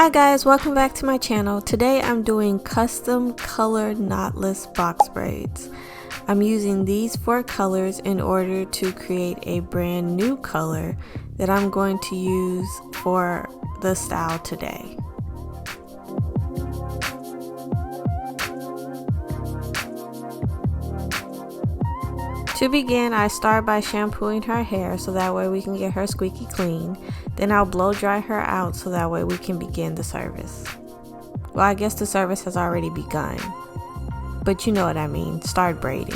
Hi guys, welcome back to my channel. Today I'm doing custom colored knotless box braids. I'm using these 4 colors in order to create a brand new color that I'm going to use for the style today. To begin, I start by shampooing her hair so that way we can get her squeaky clean. Then I'll blow dry her out so that way we can begin the service. Well, I guess the service has already begun, but you know what I mean, start braiding.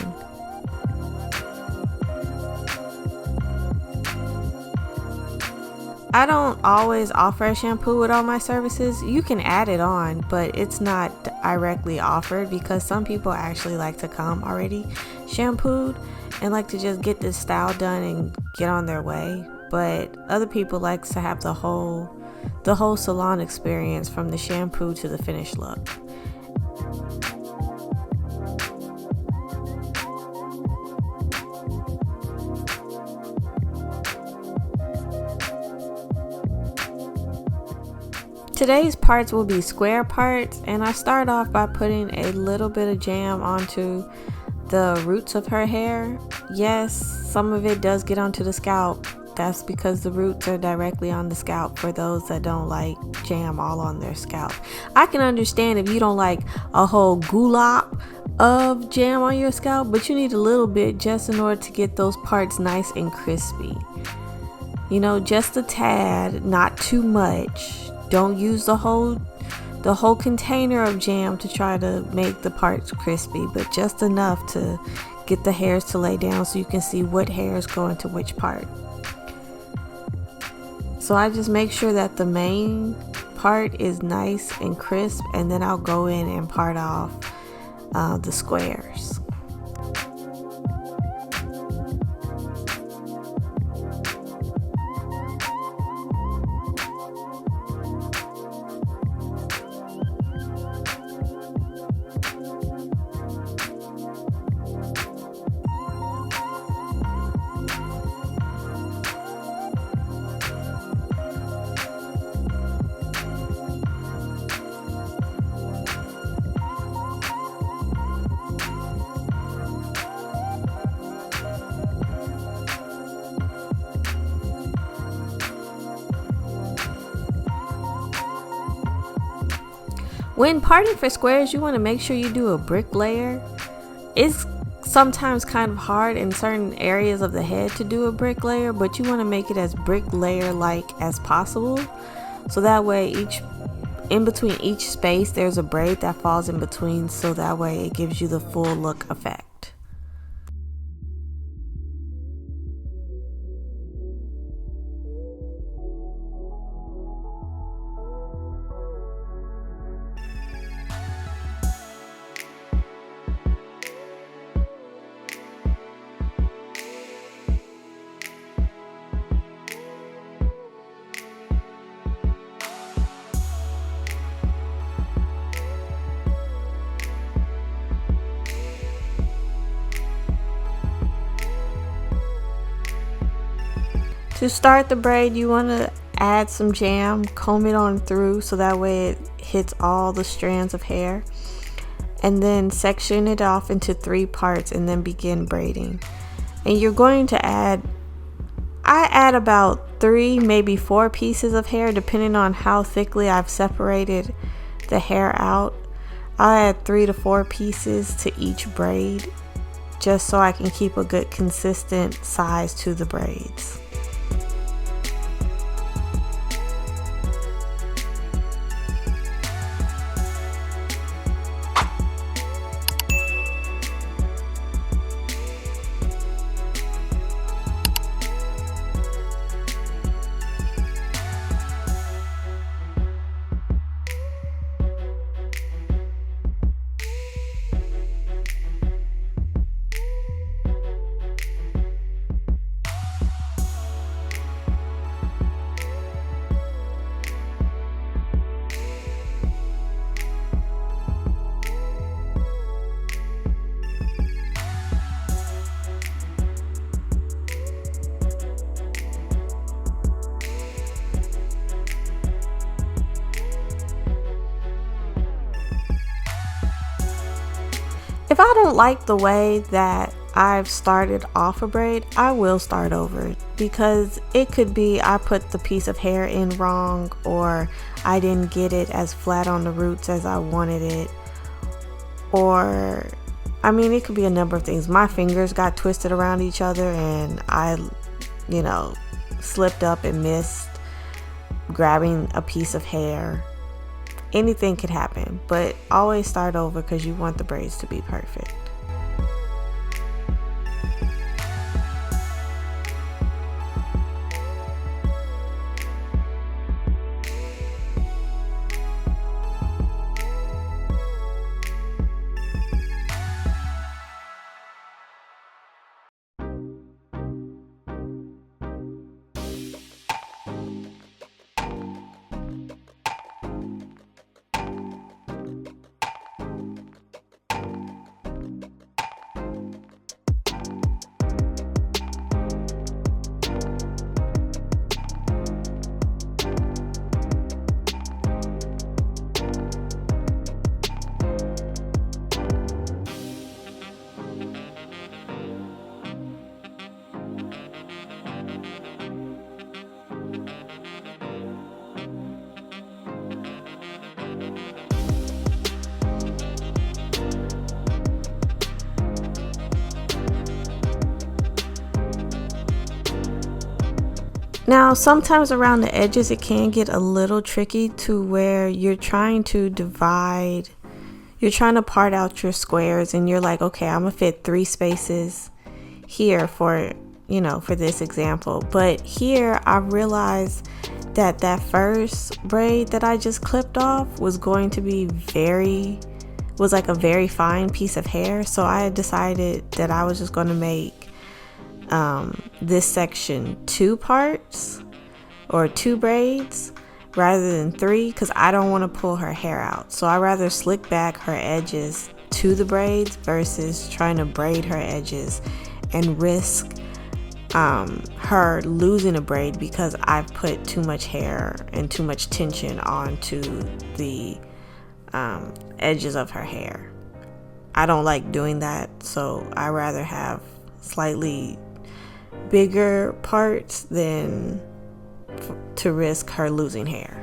I don't always offer a shampoo with all my services. You can add it on, but it's not directly offered because some people actually like to come already shampooed and like to just get this style done and get on their way. But other people like to have the whole salon experience from the shampoo to the finished look. Today's parts will be square parts, and I start off by putting a little bit of jam onto the roots of her hair. Yes, some of it does get onto the scalp. That's because the roots are directly on the scalp for those that don't like jam all on their scalp. I can understand if you don't like a whole goulop of jam on your scalp, but you need a little bit just in order to get those parts nice and crispy. You know, just a tad, not too much. Don't use the whole container of jam to try to make the parts crispy, but just enough to get the hairs to lay down so you can see what hairs go into which part. So I just make sure that the main part is nice and crisp, and then I'll go in and part off the squares. When parting for squares, you want to make sure you do a brick layer. It's sometimes kind of hard in certain areas of the head to do a brick layer, but you want to make it as brick layer like as possible. So that way in between each space there's a braid that falls in between, so that way it gives you the full look effect. To start the braid, you want to add some jam, comb it on through so that way it hits all the strands of hair, and then section it off into 3 parts and then begin braiding. And you're going to I add about 3, maybe 4 pieces of hair depending on how thickly I've separated the hair out. I'll add 3 to 4 pieces to each braid just so I can keep a good consistent size to the braids. If I don't like the way that I've started off a braid, I will start over, because it could be I put the piece of hair in wrong, or I didn't get it as flat on the roots as I wanted it, or I mean, it could be a number of things. My fingers got twisted around each other and I, slipped up and missed grabbing a piece of hair. Anything could happen, but always start over because you want the braids to be perfect. Now, sometimes around the edges it can get a little tricky to where you're trying to part out your squares, and you're like, okay, I'm gonna fit 3 spaces here for this example. But here I realized that first braid that I just clipped off was going to be like a very fine piece of hair. So I had decided that I was just going to make this section 2 parts or 2 braids rather than 3, because I don't want to pull her hair out. So I rather slick back her edges to the braids versus trying to braid her edges and risk her losing a braid because I've put too much hair and too much tension onto the edges of her hair. I don't like doing that, so I rather have slightly bigger parts than to risk her losing hair.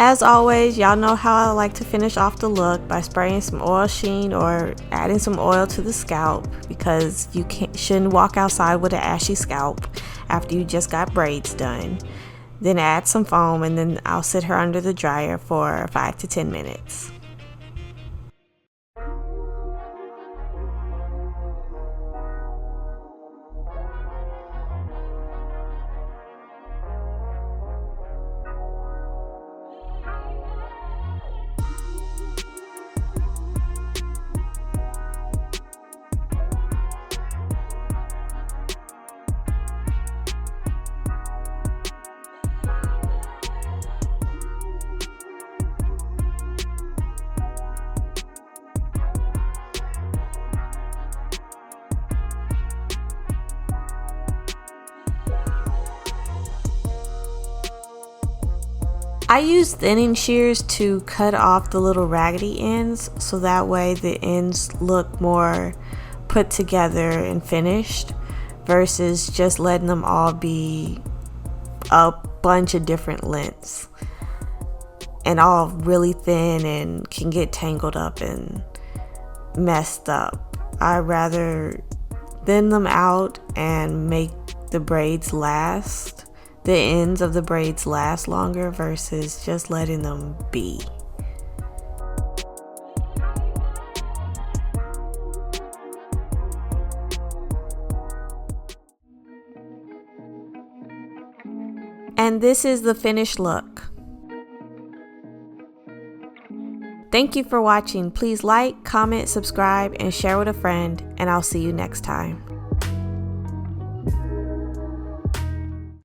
As always, y'all know how I like to finish off the look by spraying some oil sheen or adding some oil to the scalp, because you shouldn't walk outside with an ashy scalp after you just got braids done. Then add some foam, and then I'll sit her under the dryer for 5 to 10 minutes. I use thinning shears to cut off the little raggedy ends, so that way the ends look more put together and finished, versus just letting them all be a bunch of different lengths and all really thin and can get tangled up and messed up. I'd rather thin them out and make the braids last, the ends of the braids last longer, versus just letting them be. And this is the finished look. Thank you for watching. Please like, comment, subscribe, and share with a friend, and I'll see you next time.